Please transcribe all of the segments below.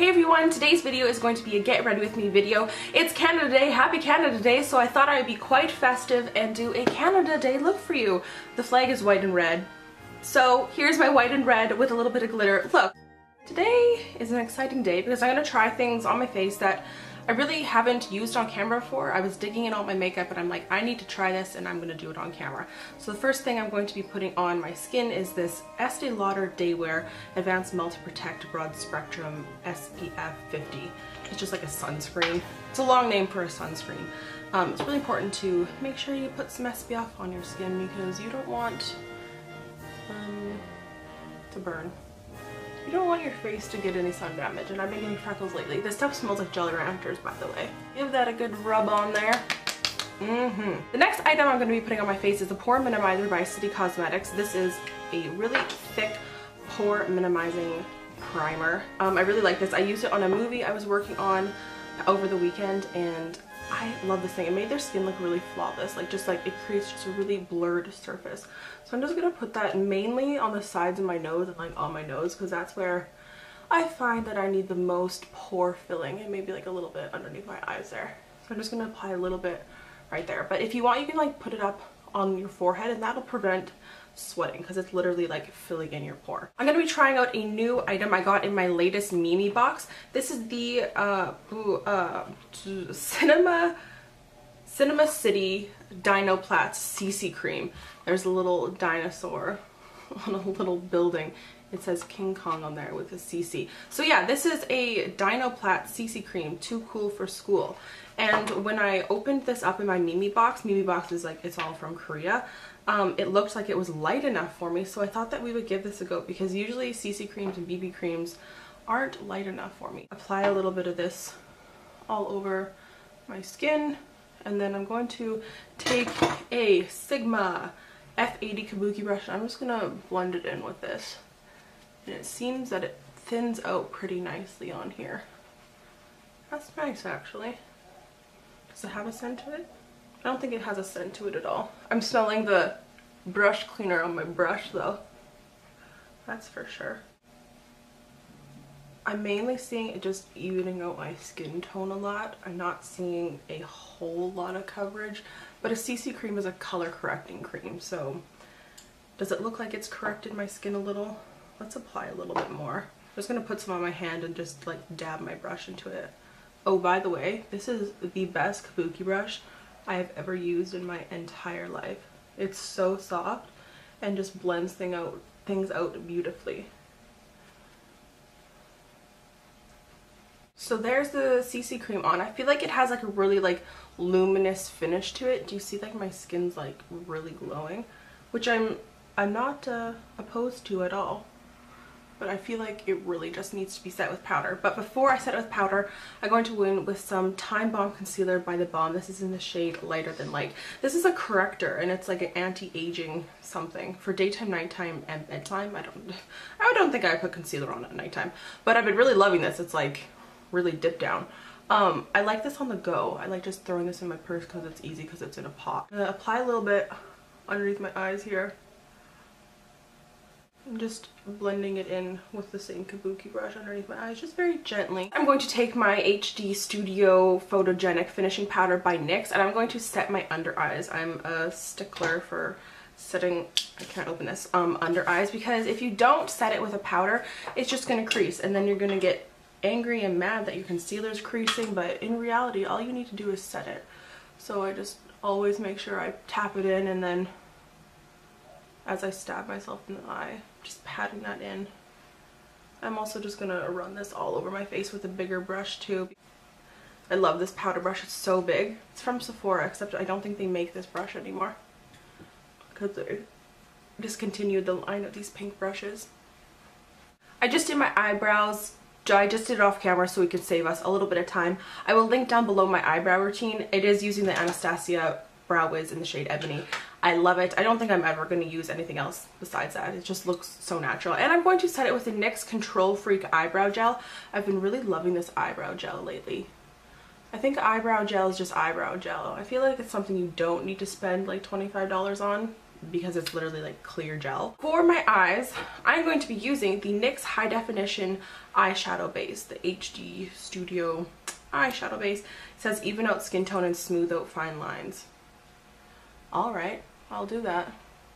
Hey everyone, today's video is going to be a get ready with me video. It's Canada Day, happy Canada Day, so I thought I'd be quite festive and do a Canada Day look for you. The flag is white and red. So here's my white and red with a little bit of glitter. Look, today is an exciting day because I'm going to try things on my face that I really haven't used on camera before. I was digging in all my makeup and I'm like, I need to try this and I'm going to do it on camera. So the first thing I'm going to be putting on my skin is this Estee Lauder Day Wear Advanced Multi Protect Broad Spectrum SPF 50. It's just like a sunscreen. It's a long name for a sunscreen. It's really important to make sure you put some SPF on your skin because you don't want to burn. You don't want your face to get any sun damage, and I've been getting freckles lately. This stuff smells like Jolly Ranchers, by the way. Give that a good rub on there. The next item I'm going to be putting on my face is the Pore Minimizer by City Cosmetics. This is a really thick pore minimizing primer. I really like this. I used it on a movie I was working on over the weekend, and I love this thing. It made their skin look really flawless, like it creates just a really blurred surface. So I'm just gonna put that mainly on the sides of my nose and like on my nose because that's where I find that I need the most pore filling, and maybe like a little bit underneath my eyes there. So I'm just gonna apply a little bit right there. But if you want, you can like put it up on your forehead and that'll prevent sweating because it's literally like filling in your pore. I'm going to be trying out a new item I got in my latest Mimi box. This is the Cinema City Dinoplatz CC cream. There's a little dinosaur on a little building. It says King Kong on there with a CC. So yeah, this is a Dinoplatz CC cream, too cool for school. And when I opened this up in my Mimi box is like, it's all from Korea. It looked like it was light enough for me, so I thought that we would give this a go because usually CC creams and BB creams aren't light enough for me. Apply a little bit of this all over my skin, and then I'm going to take a Sigma F80 kabuki brush and I'm just gonna blend it in with this. And it seems that it thins out pretty nicely on here. That's nice actually. Does it have a scent to it? I don't think it has a scent to it at all. I'm smelling the brush cleaner on my brush though. That's for sure. I'm mainly seeing it just evening out my skin tone a lot. I'm not seeing a whole lot of coverage, but a CC cream is a color correcting cream, so does it look like it's corrected my skin a little? Let's apply a little bit more. I'm just gonna put some on my hand and just like dab my brush into it. Oh, by the way, this is the best kabuki brush I have ever used in my entire life. It's so soft and just blends things out beautifully. So there's the CC cream on. I feel like it has like a really like luminous finish to it. Do you see like my skin's like really glowing? Which I'm not opposed to at all. But I feel like it really just needs to be set with powder. But before I set it with powder, I'm going to go in with some Time Bomb Concealer by The Balm. This is in the shade Lighter Than Light. This is a corrector and it's like an anti-aging something for daytime, nighttime, and bedtime. I don't think I put concealer on at nighttime, but I've been really loving this. It's like really dipped down. I like this on the go. I like just throwing this in my purse because it's easy because it's in a pot. I'm gonna apply a little bit underneath my eyes here. I'm just blending it in with the same kabuki brush underneath my eyes, just very gently. I'm going to take my HD Studio Photogenic Finishing Powder by NYX and I'm going to set my under eyes. I'm a stickler for setting, I can't open this, under eyes, because if you don't set it with a powder, it's just going to crease and then you're going to get angry and mad that your concealer's creasing, but in reality, all you need to do is set it. So I just always make sure I tap it in, and then as I stab myself in the eye, just patting that in. I'm also just gonna run this all over my face with a bigger brush too. I love this powder brush, it's so big. It's from Sephora, except I don't think they make this brush anymore because they discontinued the line of these pink brushes. I just did my eyebrows. I just did it off camera so we could save us a little bit of time. I will link down below my eyebrow routine. It is using the Anastasia Brow Wiz in the shade Ebony. I love it. I don't think I'm ever going to use anything else besides that. It just looks so natural. And I'm going to set it with the NYX Control Freak Eyebrow Gel. I've been really loving this eyebrow gel lately. I think eyebrow gel is just eyebrow gel. I feel like it's something you don't need to spend like $25 on. because it's literally like clear gel. For my eyes, I'm going to be using the NYX High Definition Eyeshadow Base, the HD Studio eyeshadow base. It says even out skin tone and smooth out fine lines. All right, I'll do that. And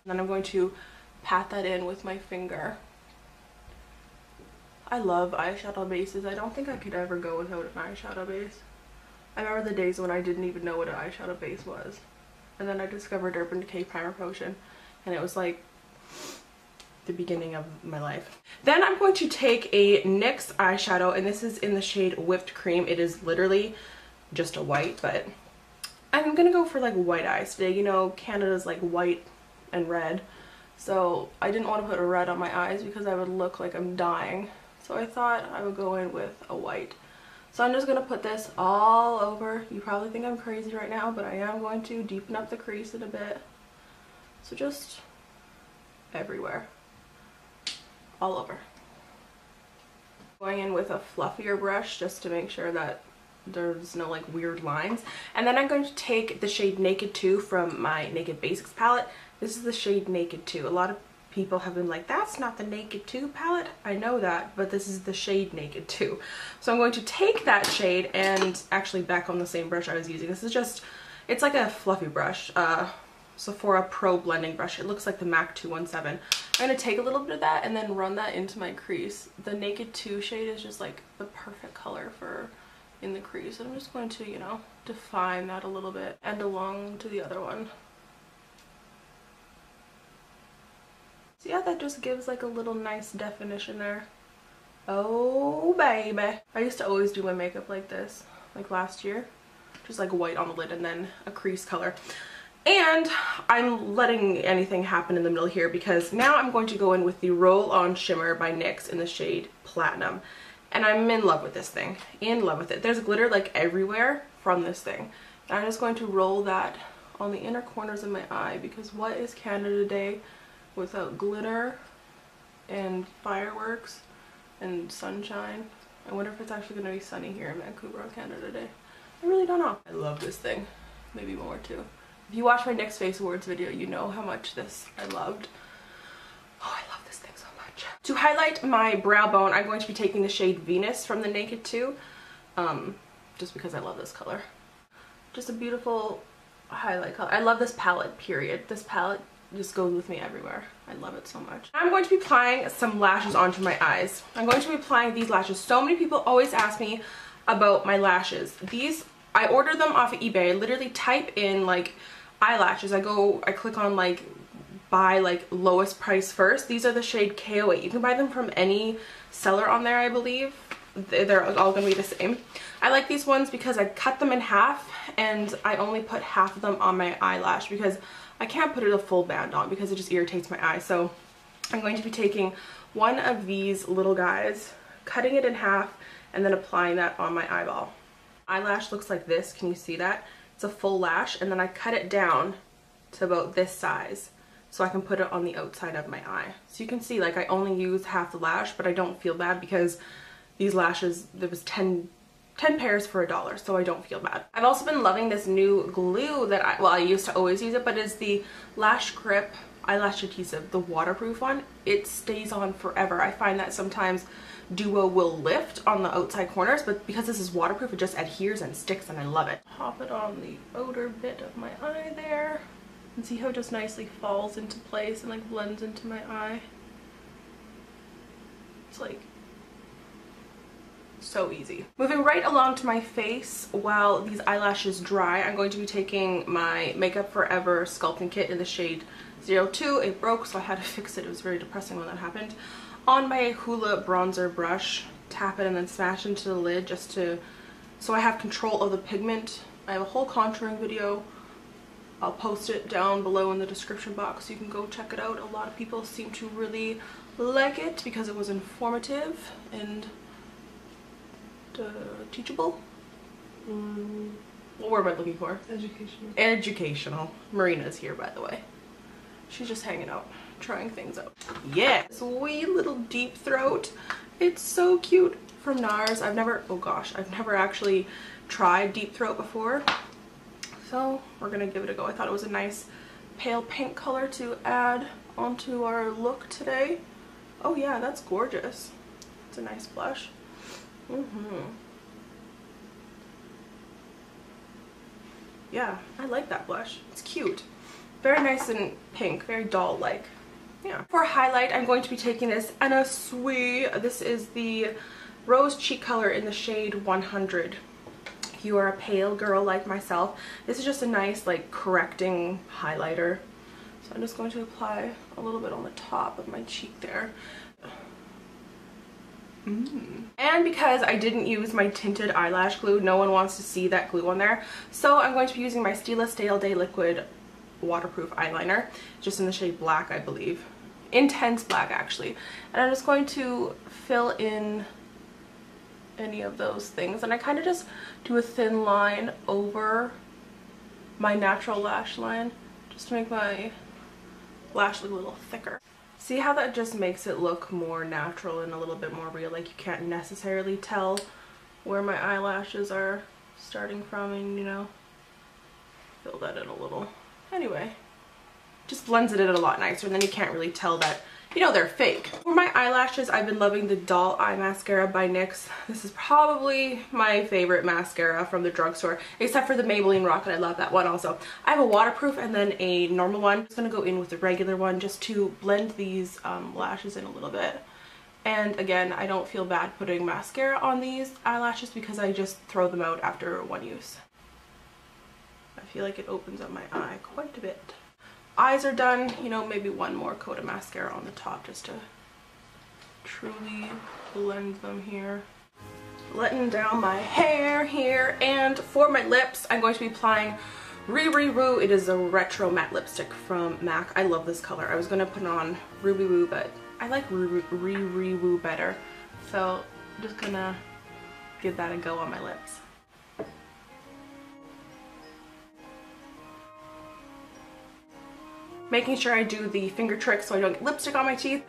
then I'm going to pat that in with my finger. I love eyeshadow bases. I don't think I could ever go without an eyeshadow base. I remember the days when I didn't even know what an eyeshadow base was. And then I discovered Urban Decay Primer Potion, and it was like the beginning of my life. Then I'm going to take a NYX eyeshadow, and this is in the shade Whipped Cream. It is literally just a white, but I'm gonna go for like white eyes today. You know, Canada's like white and red, so I didn't want to put a red on my eyes because I would look like I'm dying. So I thought I would go in with a white. So I'm just going to put this all over. You probably think I'm crazy right now, but I am going to deepen up the crease in a bit. So just everywhere. All over. Going in with a fluffier brush just to make sure that there's no like weird lines. And then I'm going to take the shade Naked 2 from my Naked Basics palette. This is the shade Naked 2. A lot of people have been like, that's not the Naked 2 palette. I know that, but this is the shade Naked 2. So I'm going to take that shade and actually back on the same brush I was using. This is just, it's like a fluffy brush, Sephora Pro blending brush. It looks like the MAC 217. I'm going to take a little bit of that and then run that into my crease. The Naked 2 shade is just like the perfect color for in the crease. And I'm just going to, you know, define that a little bit and along to the other one. So yeah, that just gives like a little nice definition there. Oh baby. I used to always do my makeup like this, like last year. Just like white on the lid and then a crease color. And I'm letting anything happen in the middle here because now I'm going to go in with the Roll On Shimmer by NYX in the shade Platinum. And I'm in love with this thing. In love with it. There's glitter like everywhere from this thing. And I'm just going to roll that on the inner corners of my eye because what is Canada Day without glitter and fireworks and sunshine? I wonder if it's actually going to be sunny here in Vancouver on Canada Day. I really don't know. I love this thing. Maybe more too. If you watch my NYX Face Awards video, you know how much this I loved. Oh, I love this thing so much. To highlight my brow bone, I'm going to be taking the shade Venus from the Naked 2. Just because I love this color. Just a beautiful highlight color. I love this palette, period. This palette just goes with me everywhere. I love it so much. I'm going to be applying some lashes onto my eyes. I'm going to be applying these lashes. So many people always ask me about my lashes. These, I ordered them off of eBay. I literally type in like eyelashes. I click on like buy like lowest price first. These are the shade KO8. You can buy them from any seller on there, I believe. They're all gonna be the same. I like these ones because I cut them in half and I only put half of them on my eyelash because I can't put it a full band on because it just irritates my eye. So I'm going to be taking one of these little guys, cutting it in half, and then applying that on my eyeball. Eyelash looks like this. Can you see that? It's a full lash, and then I cut it down to about this size so I can put it on the outside of my eye. So you can see like I only use half the lash, but I don't feel bad because these lashes, there was 10 pairs for $1, so I don't feel bad. I've also been loving this new glue that I used to always use it, but it's the Lash Grip Eyelash Adhesive, the waterproof one. It stays on forever. I find that sometimes Duo will lift on the outside corners, but because this is waterproof, it just adheres and sticks, and I love it. Pop it on the outer bit of my eye there, and see how it just nicely falls into place and like blends into my eye. It's like so easy. Moving right along to my face while these eyelashes dry, I'm going to be taking my Makeup Forever sculpting kit in the shade 02. It broke, so I had to fix it. It was very depressing when that happened. On my Hoola bronzer brush, tap it and then smash into the lid just so I have control of the pigment. I have a whole contouring video. I'll post it down below in the description box so you can go check it out. A lot of people seem to really like it because it was informative and teachable. What word am I looking for? Educational. Educational. Marina's here, by the way. She's just hanging out, trying things out. Yeah, this wee little deep throat. It's so cute, from NARS. I've never actually tried deep throat before, so we're gonna give it a go. I thought it was a nice pale pink color to add onto our look today. Oh yeah, that's gorgeous. It's a nice blush. Yeah, I like that blush. It's cute. Very nice and pink, very doll-like. Yeah. For highlight, I'm going to be taking this Anna Sui. This is the rose cheek color in the shade 100. If you are a pale girl like myself, this is just a nice like correcting highlighter. So I'm just going to apply a little bit on the top of my cheek there. And because I didn't use my tinted eyelash glue, no one wants to see that glue on there. So I'm going to be using my Stila Stale Day Liquid waterproof eyeliner, just in the shade black, I believe. Intense black, actually. And I'm just going to fill in any of those things. And I kind of just do a thin line over my natural lash line, just to make my lash look a little thicker. See how that just makes it look more natural and a little bit more real? Like you can't necessarily tell where my eyelashes are starting from, and you know, fill that in a little. Anyway, just blends it in a lot nicer, and then you can't really tell that, you know, they're fake. For my eyelashes, I've been loving the Doll Eye Mascara by NYX. This is probably my favorite mascara from the drugstore, except for the Maybelline Rocket. I love that one also. I have a waterproof and then a normal one. I'm just gonna go in with the regular one just to blend these lashes in a little bit. And again, I don't feel bad putting mascara on these eyelashes because I just throw them out after one use. I feel like it opens up my eye quite a bit. Eyes are done, you know, maybe one more coat of mascara on the top just to truly blend them here. Letting down my hair here, and for my lips, I'm going to be applying Riri Woo. It is a retro matte lipstick from MAC. I love this color. I was going to put on Ruby Woo, but I like Riri Woo better. So I'm just going to give that a go on my lips. Making sure I do the finger trick so I don't get lipstick on my teeth.